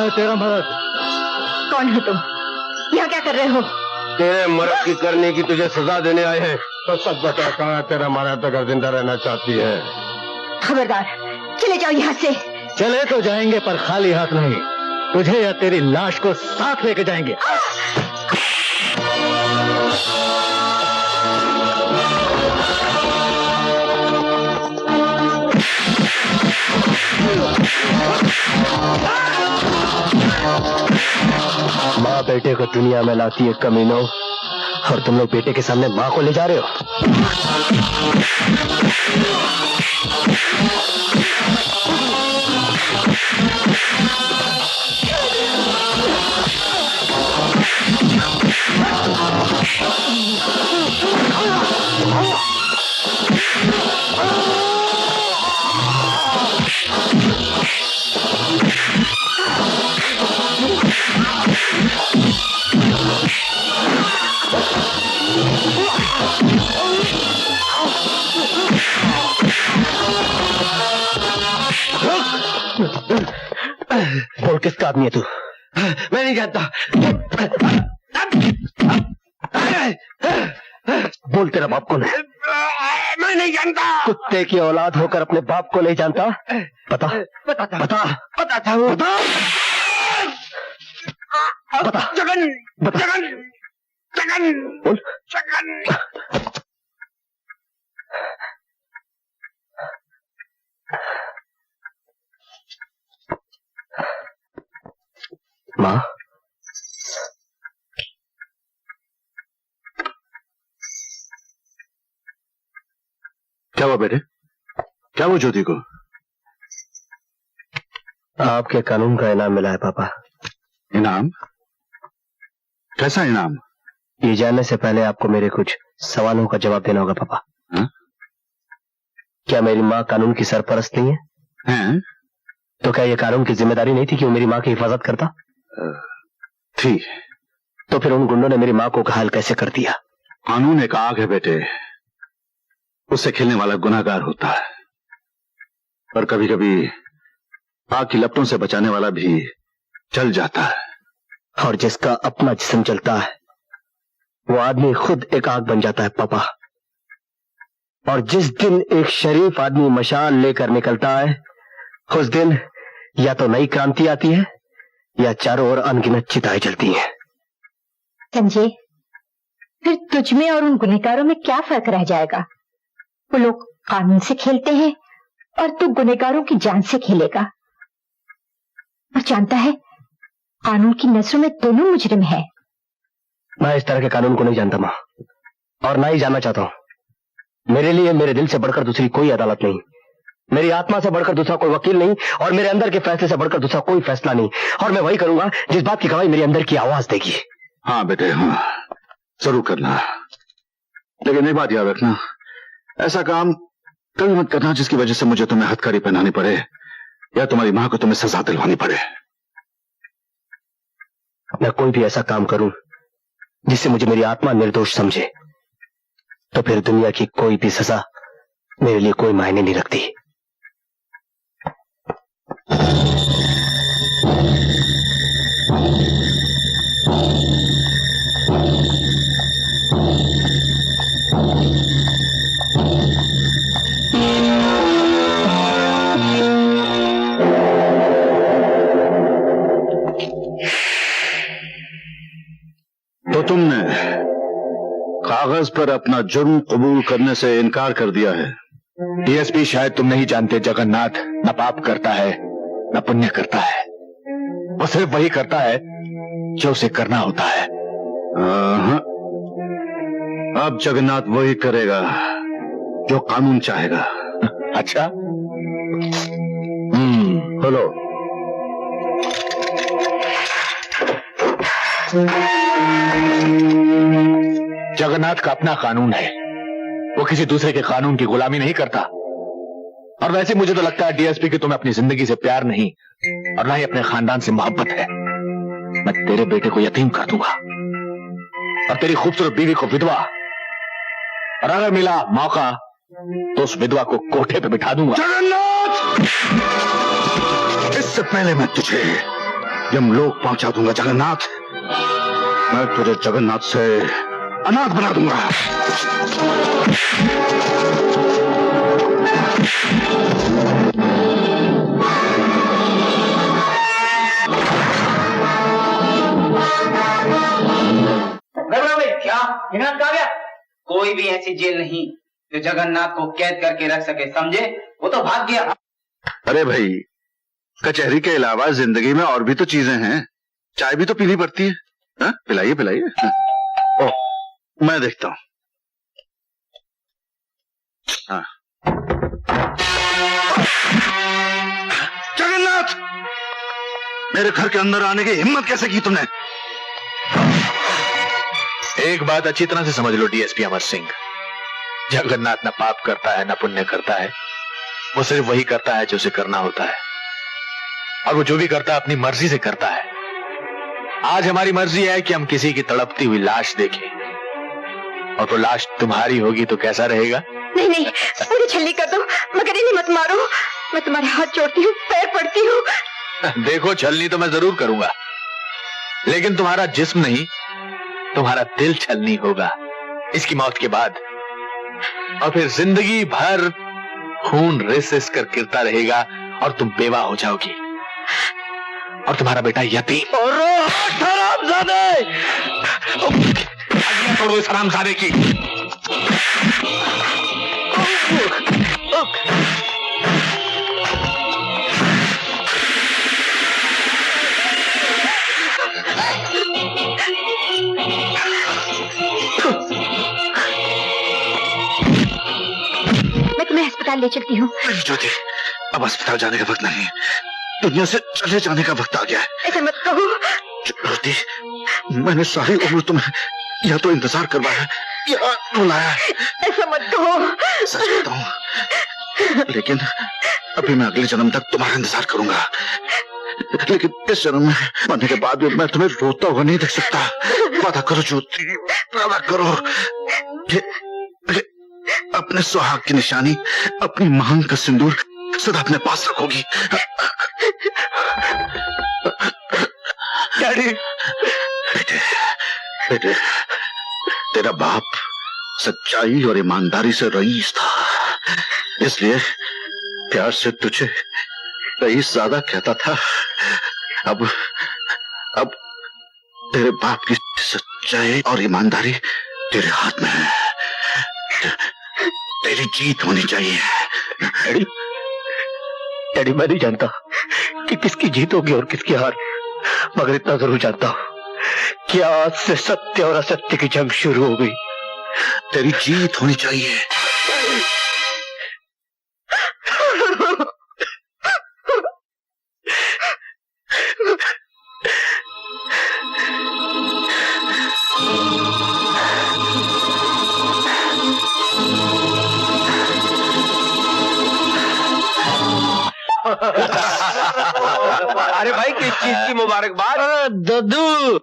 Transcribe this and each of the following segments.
है तेरा मर्द? कौन हो तुम? यहाँ क्या कर रहे हो? तेरे मर्द की करने की तुझे सजा देने आए हैं। तो सच बता, कहाँ है तेरा मर्द अगर जिंदा रहना चाहती है? खबरदार, चले जाओ यहाँ से। चले तो जाएंगे पर खाली हाथ नहीं, तुझे या तेरी लाश को साथ लेके जाएंगे। माँ बेटे को दुनिया में लाती है कमीनों, और तुम लोग बेटे के सामने माँ को ले जा रहे हो। बोल, किसका आदमी है तू? मैं नहीं जानता। बोल, तेरा बाप कौन है? मैं नहीं जानता। कुत्ते की औलाद होकर अपने बाप को नहीं जानता? बता बता बता बता बता बता। जगन जगन जगन बोल। जगन माँ, क्या हुआ बेटे? क्या हुआ ज्योति को? आपके कानून का इनाम मिला है पापा। इनाम? कैसा इनाम? ये जानने से पहले आपको मेरे कुछ सवालों का जवाब देना होगा पापा। हा? क्या मेरी माँ कानून की सरपरस्त नहीं है? हैं? तो क्या ये कानून की जिम्मेदारी नहीं थी कि वो मेरी माँ की हिफाजत करता? थी। तो फिर उन गुंडों ने मेरी माँ को घायल कैसे कर दिया? कानून एक आग है बेटे, उससे खेलने वाला गुनाहगार होता है, पर कभी कभी आग की लपटों से बचाने वाला भी जल जाता है। और जिसका अपना जिस्म जलता है वो आदमी खुद एक आग बन जाता है पापा। और जिस दिन एक शरीफ आदमी मशाल लेकर निकलता है, उस दिन या तो नई क्रांति आती है या चारों ओर अनगिनत चिताएं जलती हैं। संजय, फिर तुझ में और उन गुनहगारों में क्या फर्क रह जाएगा? वो लोग कानून से खेलते हैं और तू गुनहगारों की जान से खेलेगा। और जानता है, कानून की नजरों में दोनों मुजरिम हैं। मैं इस तरह के कानून को नहीं जानता माँ, और ना ही जानना चाहता हूँ। मेरे लिए मेरे दिल से बढ़कर दूसरी कोई अदालत नहीं, मेरी आत्मा से बढ़कर दूसरा कोई वकील नहीं, और मेरे अंदर के फैसले से बढ़कर दूसरा कोई फैसला नहीं। और मैं वही करूंगा जिस बात की गवाही मेरे अंदर की आवाज देगी। हाँ बेटे, हाँ जरूर करना, लेकिन एक बात याद रखना, ऐसा काम कभी मत करना जिसकी वजह से मुझे तुम्हें हथकड़ी पहनानी पड़े या तुम्हारी मां को तुम्हें सजा दिलवानी पड़े। मैं कोई भी ऐसा काम करूं जिससे मुझे मेरी आत्मा निर्दोष समझे, तो फिर दुनिया की कोई भी सजा मेरे लिए कोई मायने नहीं रखती। तो तुमने कागज पर अपना जुर्म कबूल करने से इनकार कर दिया है। डीएसपी, शायद तुम नहीं जानते, जगन्नाथ न पाप करता है न पुण्य करता है, वो सिर्फ वही करता है जो उसे करना होता है। अब जगन्नाथ वही करेगा जो कानून चाहेगा। अच्छा, बोलो। जगन्नाथ का अपना कानून है, वो किसी दूसरे के कानून की गुलामी नहीं करता। और वैसे मुझे तो लगता है डीएसपी कि तुम्हें अपनी जिंदगी से प्यार नहीं और ना ही अपने खानदान से मोहब्बत है। मैं तेरे बेटे को यतीम कर दूंगा और तेरी खूबसूरत बीवी को विधवा, और अगर मिला मौका तो उस विधवा को कोठे पे बिठा दूंगा। जगन्नाथ, इससे पहले मैं तुझे यमलोक पहुंचा दूंगा जगन्नाथ। मैं तुझे जगन्नाथ से अनाथ बना दूंगा। क्या जगन्नाथ कहाँ गया? कोई भी ऐसी जेल नहीं जो जगन्नाथ को कैद करके रख सके, समझे? वो तो भाग गया। अरे भाई, कचहरी के अलावा जिंदगी में और भी तो चीजें हैं। चाय भी तो पीनी पड़ती है। हाँ? पिलाइए पिलाइए। ओ, मैं देखता हूं। हाँ। जगन्नाथ, मेरे घर के अंदर आने की हिम्मत कैसे की तुमने? एक बात अच्छी तरह से समझ लो डीएसपी अमर सिंह, जगन्नाथ न पाप करता है न पुण्य करता है। वो सिर्फ वही करता है जो उसे करना होता है, और वो जो भी करता है अपनी मर्जी से करता है। आज हमारी मर्जी है कि हम किसी की तड़पती हुई लाश देखें, और वो लाश तुम्हारी होगी तो कैसा रहेगा? नहीं नहीं, मुझे छल्ली कर दो, मगर इन्हें मत मारो। मैं तुम्हारे हाथ जोड़ती हूँ, पैर पड़ती हूँ। देखो, छलनी तो मैं जरूर करूंगा, लेकिन तुम्हारा जिस्म नहीं, तुम्हारा दिल छलनी होगा इसकी मौत के बाद। और फिर जिंदगी भर खून रिस रिस कर गिरता रहेगा और तुम बेवा हो जाओगी, और तुम्हारा बेटा यतीम। और हरामजादे, छोड़ो इस हरामजादे की। मैं तुम्हें अस्पताल ले चलती हूँ। नहीं ज्योति, अब अस्पताल जाने का वक्त नहीं है, दुनिया से चले जाने का वक्त आ गया है। ऐसे मत कहो ज्योति, मैंने सारी उम्र तुम्हें या तो इंतजार करवाया या रुलाया। ऐसा मत कहो। सच बताऊं, लेकिन अभी मैं अगले जन्म तक तुम्हारा इंतजार करूंगा, लेकिन इस जन्म में मरने के बाद भी मैं तुम्हें रोता हुआ नहीं देख सकता। वादा करो ज्योति, वादा करो कि अपने सुहाग की निशानी, अपनी मांग का सिंदूर सदा अपने पास रखोगी। डैडी, बेटे, बेटे, तेरा बाप सच्चाई और ईमानदारी से रईस था, इसलिए प्यार से तुझे रईस ज्यादा कहता था। अब तेरे बाप की सच्चाई और ईमानदारी तेरे हाथ में है। तेरी जीत होनी चाहिए। डैडी, डैडी, मैं नहीं जानता कि किसकी जीत होगी और किसकी हार, मगर इतना जरूर जानता हूं कि आज से सत्य और असत्य की जंग शुरू हो गई। तेरी जीत होनी चाहिए। अरे भाई, किस चीज की मुबारकबाद? अरे दद्दू,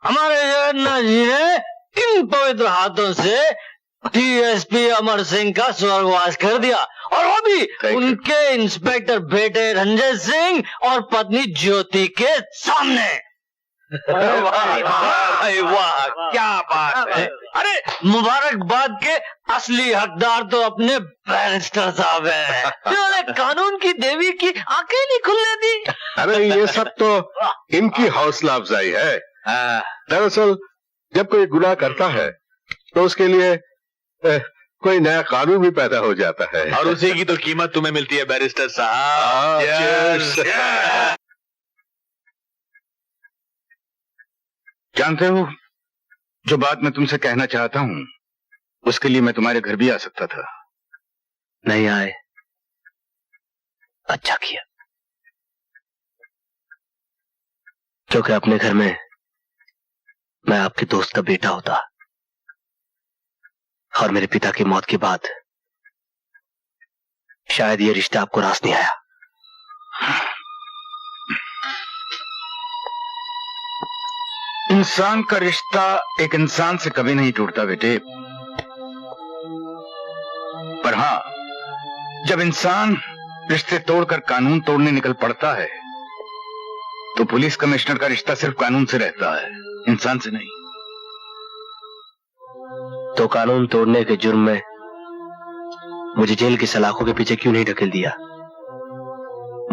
हमारे जगन्नाथ जी ने इन पवित्र हाथों से डीएसपी अमर सिंह का स्वर्गवास कर दिया, और वो भी उनके इंस्पेक्टर बेटे रंजय सिंह और पत्नी ज्योति के सामने। वाह, क्या बात है। अरे मुबारकबाद के असली हकदार तो अपने बैरिस्टर साहब हैं, जिन्होंने कानून की देवी की आंखें नहीं खुलने दी। अरे ये सब तो इनकी हौसला अफजाई है। दरअसल जब कोई गुनाह करता है तो उसके लिए कोई नया कानून भी पैदा हो जाता है, और उसी की तो कीमत तुम्हें मिलती है बैरिस्टर साहब। जानते हो, जो बात मैं तुमसे कहना चाहता हूं उसके लिए मैं तुम्हारे घर भी आ सकता था। नहीं आए, अच्छा किया, क्योंकि अपने घर में मैं आपके दोस्त का बेटा होता, और मेरे पिता की मौत के बाद शायद ये रिश्ता आपको रास नहीं आया। इंसान का रिश्ता एक इंसान से कभी नहीं टूटता बेटे, पर हां, जब इंसान रिश्ते तोड़कर कानून तोड़ने निकल पड़ता है तो पुलिस कमिश्नर का रिश्ता सिर्फ कानून से रहता है, इंसान से नहीं। तो कानून तोड़ने के जुर्म में मुझे जेल की सलाखों के पीछे क्यों नहीं ढकेल दिया?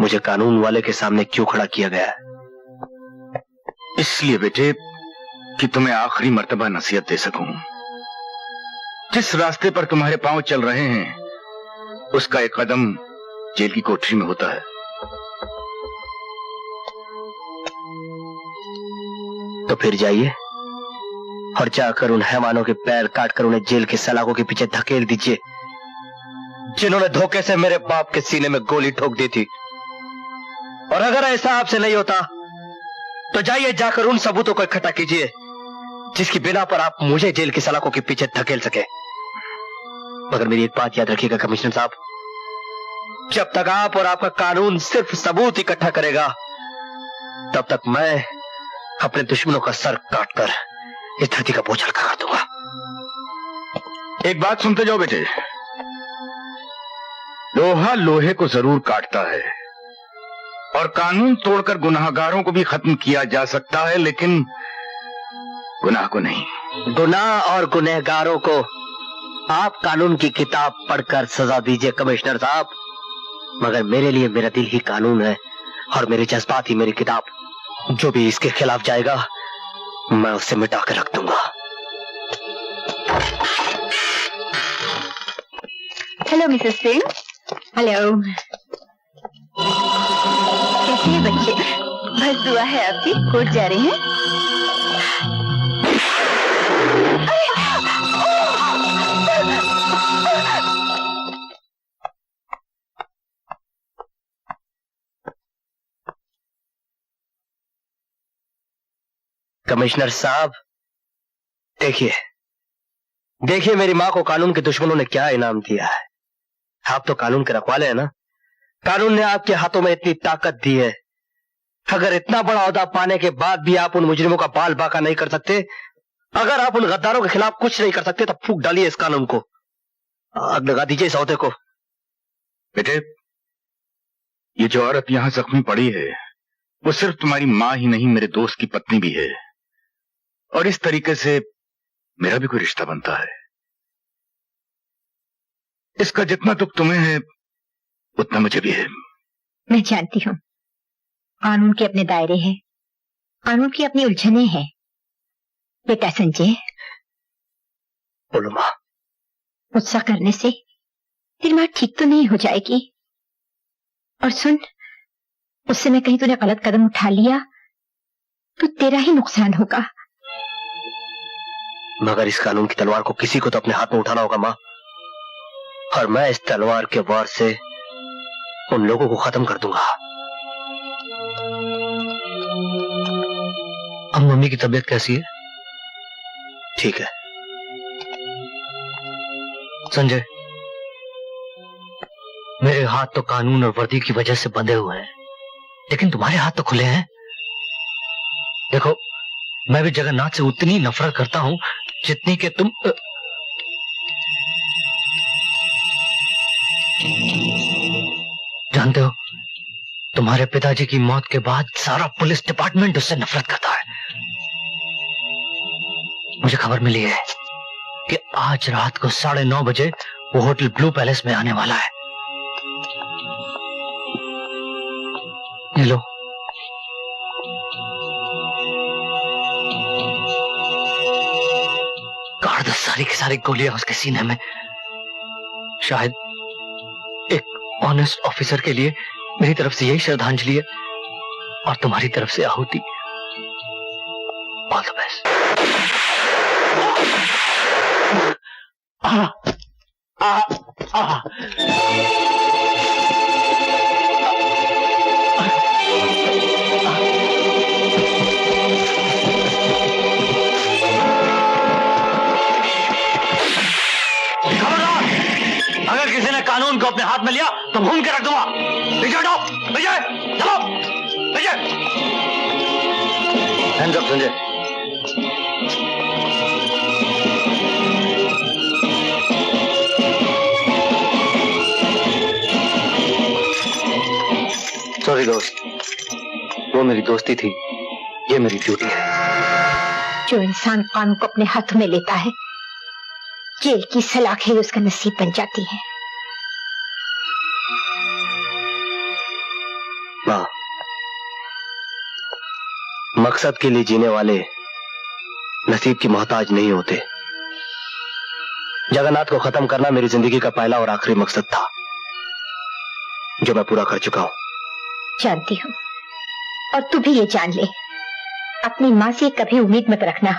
मुझे कानून वाले के सामने क्यों खड़ा किया गया? इसलिए बेटे कि तुम्हें आखिरी मर्तबा नसीहत दे सकूं। जिस रास्ते पर तुम्हारे पांव चल रहे हैं उसका एक कदम जेल की कोठरी में होता है। तो फिर जाइए और जाकर उन हैवानों के पैर काटकर उन्हें जेल के सलाखों के पीछे धकेल दीजिए जिन्होंने धोखे से मेरे बाप के सीने में गोली ठोक दी थी। और अगर ऐसा आपसे नहीं होता तो जाइए जाकर उन सबूतों को इकट्ठा कीजिए जिसकी बिना पर आप मुझे जेल की सलाखों के पीछे धकेल सके। मगर मेरी एक बात याद रखिएगा कमिश्नर साहब, जब तक आप और आपका कानून सिर्फ सबूत इकट्ठा करेगा तब तक मैं अपने दुश्मनों का सर काटकर इस धरती का बोझ हल्का कर दूंगा। एक बात सुनते जाओ बेटे, लोहा लोहे को जरूर काटता है और कानून तोड़कर गुनाहगारों को भी खत्म किया जा सकता है, लेकिन गुनाह को नहीं। गुनाह और गुनहगारों को आप कानून की किताब पढ़कर सजा दीजिए कमिश्नर साहब, मगर मेरे लिए मेरा दिल ही कानून है और मेरे जज्बात ही मेरी किताब। जो भी इसके खिलाफ जाएगा मैं उसे मिटा कर रख दूंगा। Hello Mrs Singh. हेलो। कैसे हैं बच्चे? बस दुआ है आपकी। कोर्ट जा रहे हैं? कमिश्नर साहब देखिए देखिए मेरी माँ को कानून के दुश्मनों ने क्या इनाम दिया है। आप तो कानून के रखवाले हैं ना। कानून ने आपके हाथों में इतनी ताकत दी है, अगर इतना बड़ा ओहदा पाने के बाद भी आप उन मुजरिमों का बाल बाका नहीं कर सकते, अगर आप उन गद्दारों के खिलाफ कुछ नहीं कर सकते, तब फूंक डालिए इस कानून को, आग लगा दीजिए इस ओहदे को। बेटे ये जो औरत यहां जख्मी पड़ी है वो सिर्फ तुम्हारी माँ ही नहीं, मेरे दोस्त की पत्नी भी है, और इस तरीके से मेरा भी कोई रिश्ता बनता है। इसका जितना दुख तुम्हें है उतना मुझे भी है। मैं जानती हूँ कानून के अपने दायरे हैं, कानून की अपनी उलझने हैं। बेटा संजय, बोलो माँ। गुस्सा करने से तेरी माँ ठीक तो नहीं हो जाएगी। और सुन, उस समय कहीं तूने गलत कदम उठा लिया तो तेरा ही नुकसान होगा। मगर इस कानून की तलवार को किसी को तो अपने हाथ में उठाना होगा माँ, और मैं इस तलवार के वार से उन लोगों को खत्म कर दूंगा। अब मम्मी की तबीयत कैसी है? ठीक है। संजय, मेरे हाथ तो कानून और वर्दी की वजह से बंधे हुए हैं, लेकिन तुम्हारे हाथ तो खुले हैं। देखो, मैं भी जगन्नाथ से उतनी नफरत करता हूं जितनी कि तुम। जानते हो, तुम्हारे पिताजी की मौत के बाद सारा पुलिस डिपार्टमेंट उससे नफरत करता है। मुझे खबर मिली है कि आज रात को 9:30 बजे वो होटल ब्लू पैलेस में आने वाला है। ये लो। काट दो सारी की सारी गोलियां उसके सीने में। शायद एक ऑनेस्ट ऑफिसर के लिए मेरी तरफ से यही श्रद्धांजलि है, और तुम्हारी तरफ से आहुति। All the best. अगर किसी ने कानून को अपने हाथ में लिया तो भून के रख दूंगा। विजय हटो, विजय चलो, Vijay. Hands up Sanjay. Sorry दोस्त, वो मेरी दोस्ती थी, ये मेरी ड्यूटी है। जो इंसान कानून को अपने हाथ में लेता है, जेल की सलाखें उसका नसीब बन जाती है। माँ, मकसद के लिए जीने वाले नसीब की मोहताज नहीं होते। जगन्नाथ को खत्म करना मेरी जिंदगी का पहला और आखिरी मकसद था, जो मैं पूरा कर चुका हूं। जानती हूँ, और तू भी ये जान ले, अपनी माँ से कभी उम्मीद मत रखना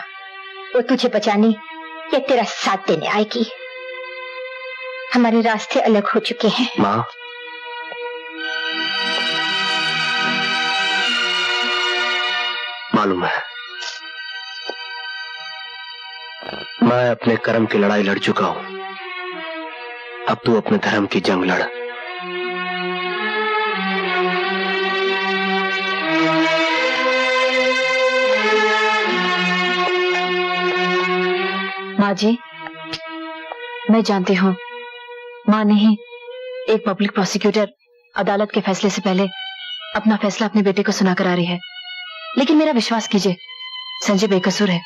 वो तुझे बचाने या तेरा साथ देने आएगी। हमारे रास्ते अलग हो चुके हैं। माँ, मालूम है, मैं अपने कर्म की लड़ाई लड़ चुका हूं। अब तू अपने धर्म की जंग लड़। माँ जी, मैं जानती हूँ माँ नहीं, एक पब्लिक प्रोसिक्यूटर अदालत के फैसले से पहले अपना फैसला अपने बेटे को सुनाकर आ रही है, लेकिन मेरा विश्वास कीजिए, संजय बेकसूर है।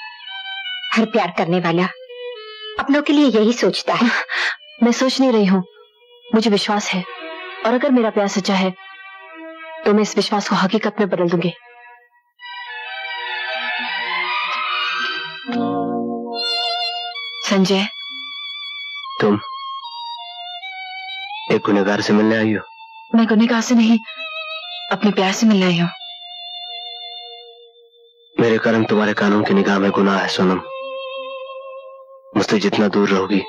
हर प्यार करने वाला अपनों के लिए यही सोचता है। मैं सोच नहीं रही हूँ, मुझे विश्वास है, और अगर मेरा प्यार सच्चा है तो मैं इस विश्वास को हकीकत में बदल दूंगी। संजय, तुम एक गुनहगार से मिलने आई हो? मैं गुनहगार से नहीं, अपने प्यार से मिलने आई हूँ। मेरे कर्म तुम्हारे कानून की निगाह में गुनाह है सोनम। मुझसे जितना दूर रहोगी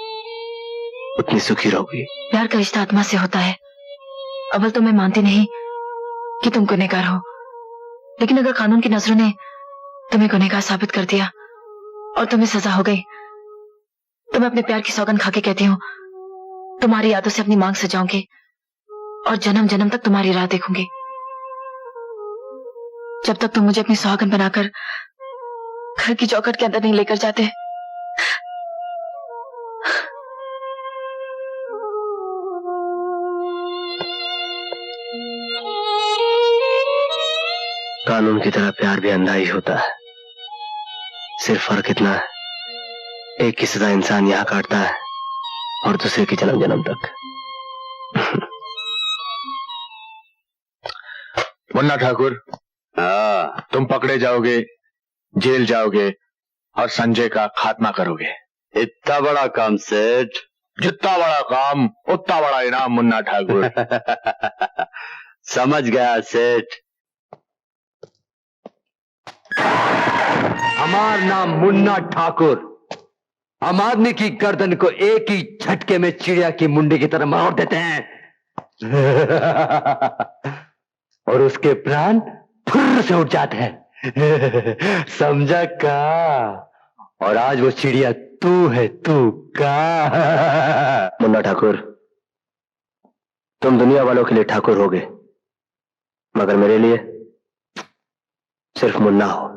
उतनी सुखी रहोगी। प्यार का रिश्ता आत्मा से होता है। अव्वल तो मैं मानती नहीं कि तुम गुनहगार हो, लेकिन अगर कानून की नजरों ने तुम्हें गुनहगार साबित कर दिया और तुम्हें सजा हो गई, तो मैं अपने प्यार की सौगंध खाके कहती हूँ, तुम्हारी यादों से अपनी मांग सजाऊंगी और जन्म जन्म तक तुम्हारी राह देखूंगी। जब तक तुम मुझे अपनी सुहागन बनाकर घर की चौखट के अंदर नहीं लेकर जाते। कानून की तरह प्यार भी अंधा ही होता है। सिर्फ फर्क इतना है, एक की सजा इंसान यहाँ काटता है और दूसरे की जन्म जन्म तक। मुन्ना ठाकुर, तुम पकड़े जाओगे, जेल जाओगे और संजय का खात्मा करोगे। इतना बड़ा काम सेठ? जितना बड़ा काम उतना बड़ा इनाम मुन्ना ठाकुर। समझ गया सेठ। हमार नाम मुन्ना ठाकुर। हम आदमी की गर्दन को एक ही झटके में चिड़िया की मुंडी की तरह मरोड़ देते हैं और उसके प्राण फुर्र से उठ जाते हैं। समझा का? और आज वो चिड़िया तू है, तू का? मुन्ना ठाकुर, तुम दुनिया वालों के लिए ठाकुर होगे, मगर मेरे लिए सिर्फ मुन्ना हो।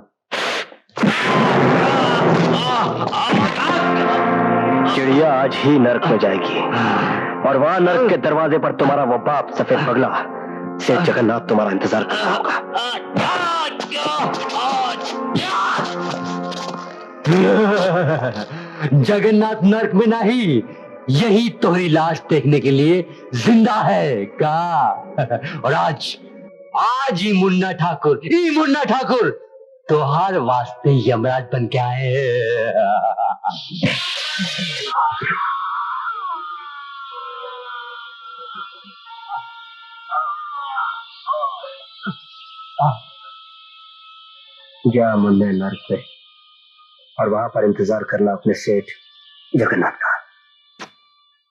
चिड़िया आज ही नर्क में जाएगी और वहां नर्क के दरवाजे पर तुम्हारा वो बाप सफेद पगला सेठ जगन्नाथ तुम्हारा इंतजार कर रहा होगा। जगन्नाथ नर्क में नहीं, यही तुम्हारी लाश देखने के लिए जिंदा है का? और आज ही मुन्ना ठाकुर तो हर वास्ते यमराज बन के आए। जा मुन्ने नर्क पे और वहां पर इंतजार करना अपने सेठ जगन्नाथ का।